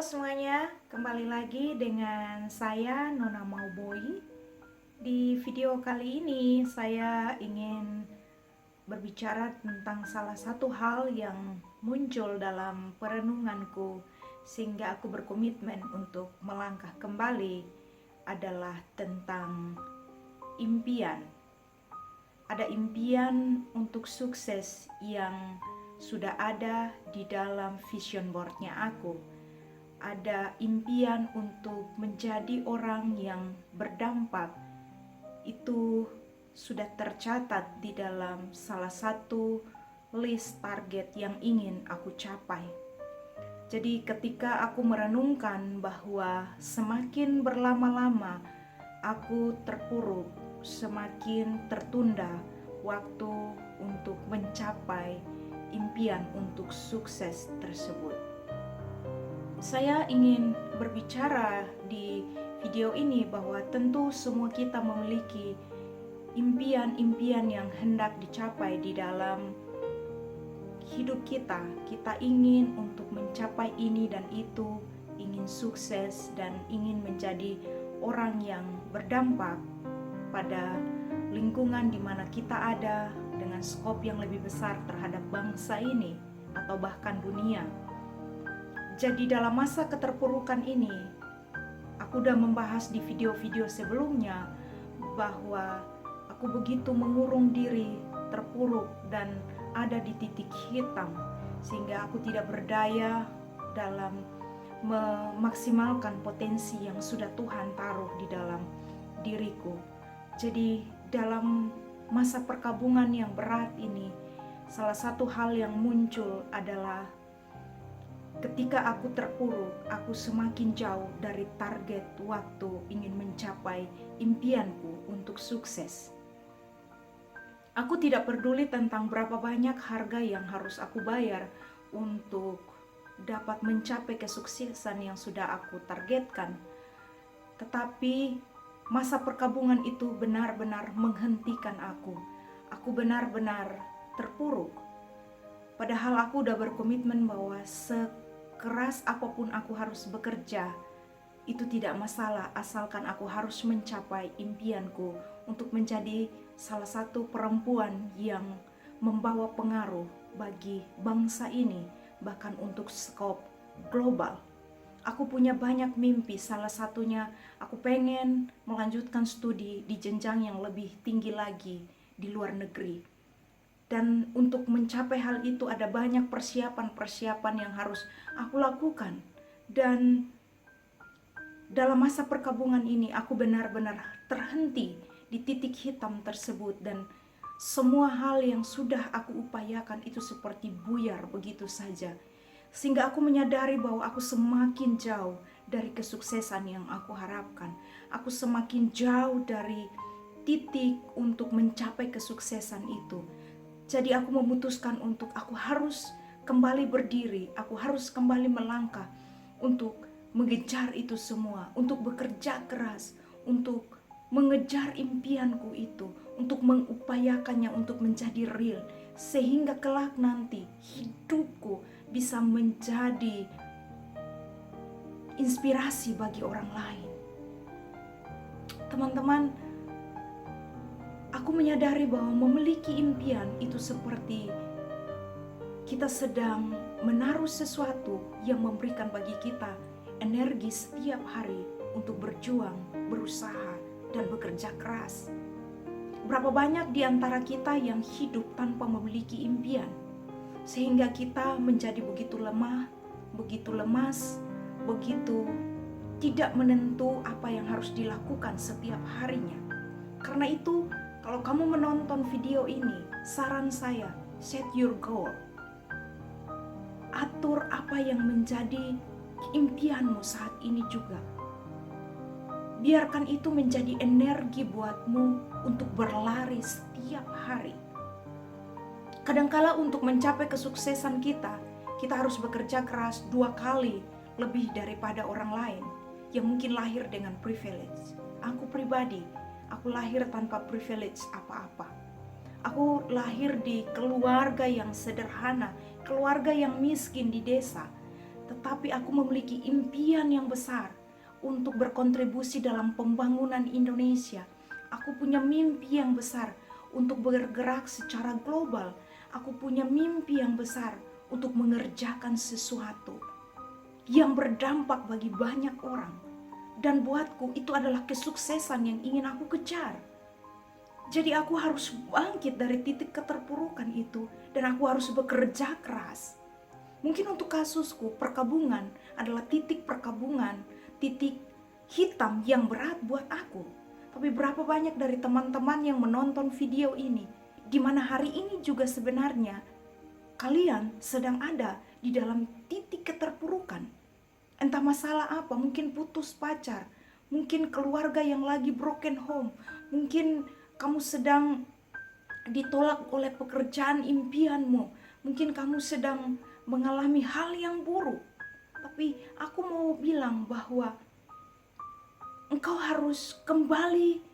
Halo semuanya, kembali lagi dengan saya Nona Mauboi. Di video kali ini saya ingin berbicara tentang salah satu hal yang muncul dalam perenunganku sehingga aku berkomitmen untuk melangkah kembali adalah tentang impian. Ada impian untuk sukses yang sudah ada di dalam vision boardnya aku. Ada impian untuk menjadi orang yang berdampak. Itu sudah tercatat di dalam salah satu list target yang ingin aku capai. Jadi ketika aku merenungkan bahwa semakin berlama-lama aku terpuruk, semakin tertunda waktu untuk mencapai impian untuk sukses tersebut. Saya ingin berbicara di video ini bahwa tentu semua kita memiliki impian-impian yang hendak dicapai di dalam hidup kita. Kita ingin untuk mencapai ini dan itu, ingin sukses dan ingin menjadi orang yang berdampak pada lingkungan di mana kita ada dengan skop yang lebih besar terhadap bangsa ini atau bahkan dunia. Jadi dalam masa keterpurukan ini, aku udah membahas di video-video sebelumnya bahwa aku begitu mengurung diri, terpuruk dan ada di titik hitam sehingga aku tidak berdaya dalam memaksimalkan potensi yang sudah Tuhan taruh di dalam diriku. Jadi dalam masa perkabungan yang berat ini, salah satu hal yang muncul adalah ketika aku terpuruk, aku semakin jauh dari target waktu ingin mencapai impianku untuk sukses. Aku tidak peduli tentang berapa banyak harga yang harus aku bayar untuk dapat mencapai kesuksesan yang sudah aku targetkan. Tetapi masa perkabungan itu benar-benar menghentikan aku. Aku benar-benar terpuruk. Padahal aku udah berkomitmen bahwa keras apapun aku harus bekerja, itu tidak masalah asalkan aku harus mencapai impianku untuk menjadi salah satu perempuan yang membawa pengaruh bagi bangsa ini, bahkan untuk skop global. Aku punya banyak mimpi, salah satunya aku pengen melanjutkan studi di jenjang yang lebih tinggi lagi di luar negeri. Dan untuk mencapai hal itu ada banyak persiapan-persiapan yang harus aku lakukan. Dan dalam masa perkabungan ini aku benar-benar terhenti di titik hitam tersebut. Dan semua hal yang sudah aku upayakan itu seperti buyar begitu saja. Sehingga aku menyadari bahwa aku semakin jauh dari kesuksesan yang aku harapkan. Aku semakin jauh dari titik untuk mencapai kesuksesan itu. Jadi aku memutuskan untuk aku harus kembali berdiri, aku harus kembali melangkah untuk mengejar itu semua, untuk bekerja keras, untuk mengejar impianku itu, untuk mengupayakannya untuk menjadi real, sehingga kelak nanti hidupku bisa menjadi inspirasi bagi orang lain. Teman-teman, aku menyadari bahwa memiliki impian itu seperti kita sedang menaruh sesuatu yang memberikan bagi kita energi setiap hari untuk berjuang, berusaha, dan bekerja keras. Berapa banyak di antara kita yang hidup tanpa memiliki impian, sehingga kita menjadi begitu lemah, begitu lemas, begitu tidak menentu apa yang harus dilakukan setiap harinya. Karena itu, kalau kamu menonton video ini, saran saya, set your goal. Atur apa yang menjadi impianmu saat ini juga. Biarkan itu menjadi energi buatmu untuk berlari setiap hari. Kadangkala untuk mencapai kesuksesan kita harus bekerja keras 2 kali lebih daripada orang lain yang mungkin lahir dengan privilege. Aku pribadi, aku lahir tanpa privilege apa-apa. Aku lahir di keluarga yang sederhana, keluarga yang miskin di desa. tetapi aku memiliki impian yang besar untuk berkontribusi dalam pembangunan Indonesia. Aku punya mimpi yang besar untuk bergerak secara global. Aku punya mimpi yang besar untuk mengerjakan sesuatu yang berdampak bagi banyak orang. Dan buatku itu adalah kesuksesan yang ingin aku kejar. Jadi aku harus bangkit dari titik keterpurukan itu dan aku harus bekerja keras. Mungkin untuk kasusku, perkabungan adalah titik perkabungan, titik hitam yang berat buat aku. Tapi berapa banyak dari teman-teman yang menonton video ini, di mana hari ini juga sebenarnya kalian sedang ada di dalam titik keterpurukan. Entah masalah apa, mungkin putus pacar, mungkin keluarga yang lagi broken home, mungkin kamu sedang ditolak oleh pekerjaan impianmu, mungkin kamu sedang mengalami hal yang buruk. Tapi aku mau bilang bahwa engkau harus kembali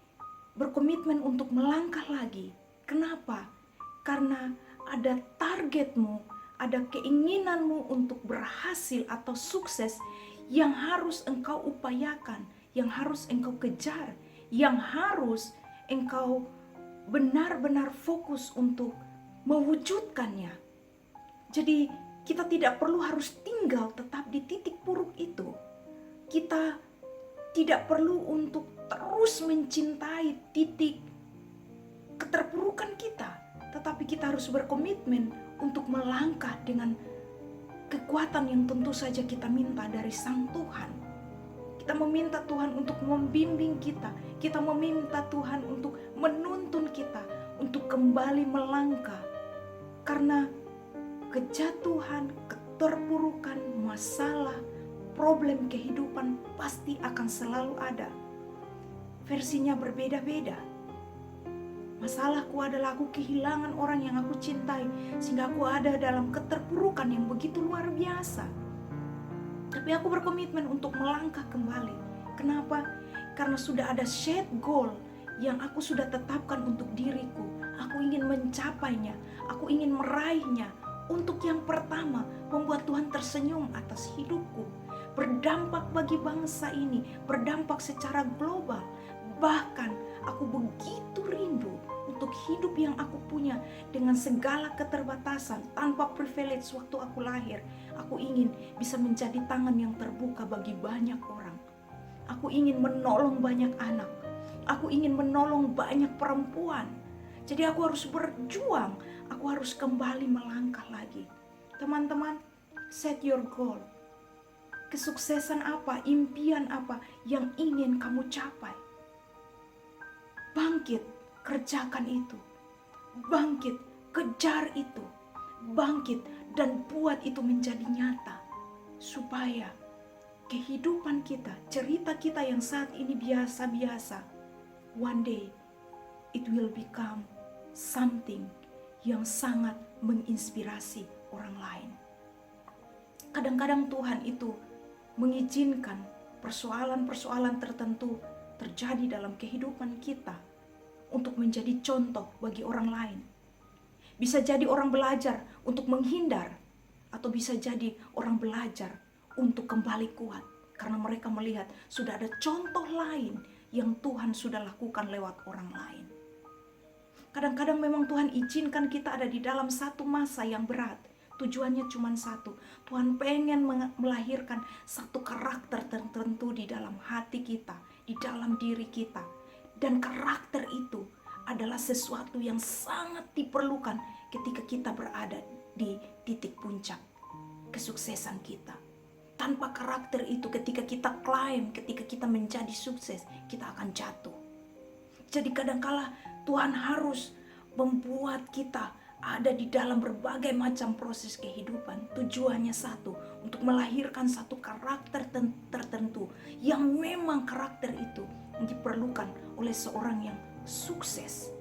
berkomitmen untuk melangkah lagi. Kenapa? Karena ada targetmu, ada keinginanmu untuk berhasil atau sukses yang harus engkau upayakan, yang harus engkau kejar, yang harus engkau benar-benar fokus untuk mewujudkannya. Jadi kita tidak perlu harus tinggal tetap di titik buruk itu. Kita tidak perlu untuk terus mencintai titik keterpurukan kita, tetapi kita harus berkomitmen untuk melangkah dengan kekuatan yang tentu saja kita minta dari Sang Tuhan. Kita meminta Tuhan untuk membimbing kita, kita meminta Tuhan untuk menuntun kita untuk kembali melangkah. Karena kejatuhan, keterpurukan, masalah, problem kehidupan pasti akan selalu ada. Versinya berbeda-beda. Masalahku adalah aku kehilangan orang yang aku cintai, sehingga aku ada dalam keterpurukan yang begitu luar biasa. Tapi aku berkomitmen untuk melangkah kembali. Kenapa? Karena sudah ada set goal yang aku sudah tetapkan untuk diriku. Aku ingin mencapainya, aku ingin meraihnya. Untuk yang pertama, membuat Tuhan tersenyum atas hidupku, berdampak bagi bangsa ini, berdampak secara global. Bahkan aku begitu rindu untuk hidup yang aku punya dengan segala keterbatasan, tanpa privilege waktu aku lahir. Aku ingin bisa menjadi tangan yang terbuka bagi banyak orang. Aku ingin menolong banyak anak. Aku ingin menolong banyak perempuan. Jadi aku harus berjuang, aku harus kembali melangkah lagi. Teman-teman, set your goal. Kesuksesan apa, impian apa yang ingin kamu capai? Bangkit, kerjakan itu. Bangkit, kejar itu. Bangkit dan buat itu menjadi nyata. Supaya kehidupan kita, cerita kita yang saat ini biasa-biasa, one day it will become something yang sangat menginspirasi orang lain. Kadang-kadang Tuhan itu mengizinkan persoalan-persoalan tertentu terjadi dalam kehidupan kita untuk menjadi contoh bagi orang lain. Bisa jadi orang belajar untuk menghindar, atau bisa jadi orang belajar untuk kembali kuat karena mereka melihat sudah ada contoh lain yang Tuhan sudah lakukan lewat orang lain. Kadang-kadang memang Tuhan izinkan kita ada di dalam satu masa yang berat. Tujuannya cuma satu. Tuhan pengen melahirkan satu karakter tertentu di dalam hati kita, di dalam diri kita. Dan karakter itu adalah sesuatu yang sangat diperlukan ketika kita berada di titik puncak kesuksesan kita. Tanpa karakter itu, ketika kita climb, ketika kita menjadi sukses, kita akan jatuh. Jadi kadangkala Tuhan harus membuat kita ada di dalam berbagai macam proses kehidupan. Tujuannya satu, untuk melahirkan satu karakter tertentu yang memang karakter itu diperlukan oleh seorang yang sukses.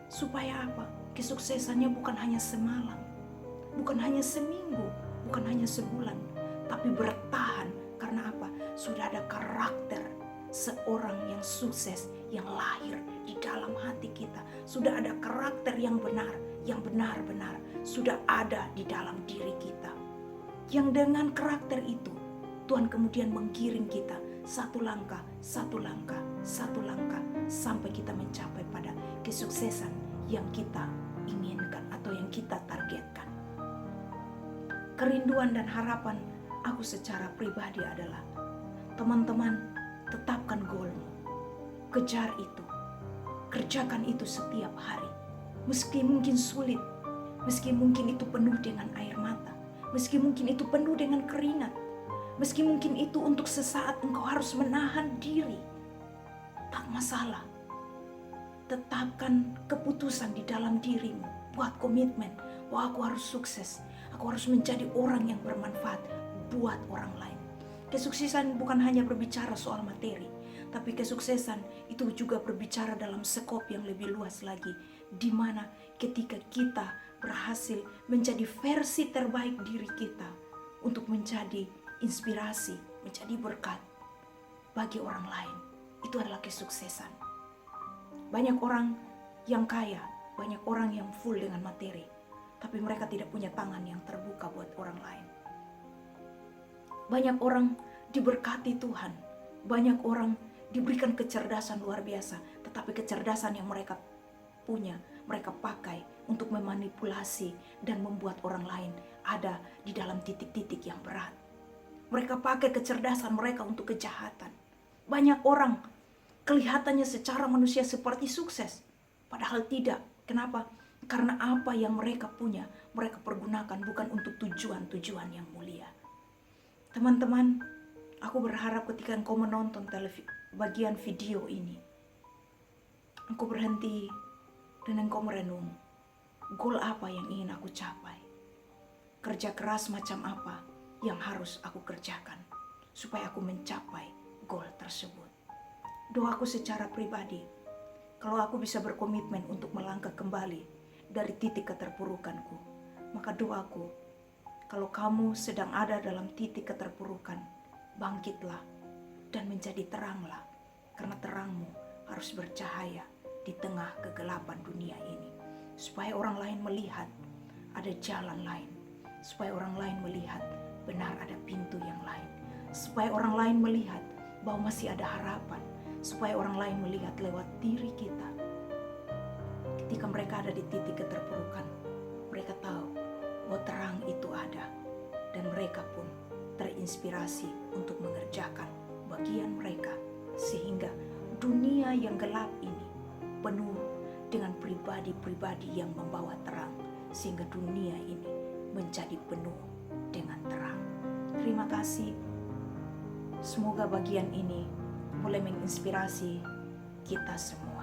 Supaya apa? Kesuksesannya bukan hanya semalam, bukan hanya seminggu, bukan hanya sebulan, tapi bertahan. Karena apa? Sudah ada karakter seorang yang sukses yang lahir di dalam hati kita. Sudah ada karakter yang benar, yang benar-benar sudah ada di dalam diri kita. yang dengan karakter itu Tuhan kemudian menggiring kita satu langkah, satu langkah, satu langkah sampai kita mencapai pada kesuksesan yang kita inginkan atau yang kita targetkan. Kerinduan dan harapan aku secara pribadi adalah, teman-teman, tetapkan goalmu, kejar itu, kerjakan itu setiap hari. Meski mungkin sulit, meski mungkin itu penuh dengan air mata, meski mungkin itu penuh dengan keringat, meski mungkin itu untuk sesaat engkau harus menahan diri, tak masalah. Tetapkan keputusan di dalam dirimu, buat komitmen bahwa aku harus sukses, aku harus menjadi orang yang bermanfaat buat orang lain. Kesuksesan bukan hanya berbicara soal materi, tapi kesuksesan itu juga berbicara dalam skop yang lebih luas lagi, di mana ketika kita berhasil menjadi versi terbaik diri kita untuk menjadi inspirasi, menjadi berkat bagi orang lain, itu adalah kesuksesan. Banyak orang yang kaya, banyak orang yang full dengan materi, tapi mereka tidak punya tangan yang terbuka buat orang lain. Banyak orang diberkati Tuhan, banyak orang diberikan kecerdasan luar biasa, tetapi kecerdasan yang mereka punya, mereka pakai untuk memanipulasi dan membuat orang lain ada di dalam titik-titik yang berat. Mereka pakai kecerdasan mereka untuk kejahatan. Banyak orang kelihatannya secara manusia seperti sukses, padahal tidak. Kenapa? Karena apa yang mereka punya, mereka pergunakan bukan untuk tujuan-tujuan yang mulia. Teman-teman, aku berharap ketika engkau menonton bagian video ini, engkau berhenti dan engkau merenung, goal apa yang ingin aku capai? Kerja keras macam apa yang harus aku kerjakan supaya aku mencapai goal tersebut? Doaku secara pribadi, kalau aku bisa berkomitmen untuk melangkah kembali dari titik keterpurukanku, maka doaku, kalau kamu sedang ada dalam titik keterpurukan, bangkitlah dan menjadi teranglah, karena terangmu harus bercahaya di tengah kegelapan dunia ini, supaya orang lain melihat ada jalan lain, supaya orang lain melihat benar ada pintu yang lain, supaya orang lain melihat bahwa masih ada harapan, supaya orang lain melihat lewat diri kita. Ketika mereka ada di titik keterpurukan, mereka tahu bahwa terang itu ada, dan mereka pun terinspirasi untuk mengerjakan bagian mereka, sehingga dunia yang gelap ini penuh dengan pribadi-pribadi yang membawa terang, sehingga dunia ini menjadi penuh dengan terang. Terima kasih. Semoga bagian ini boleh menginspirasi kita semua.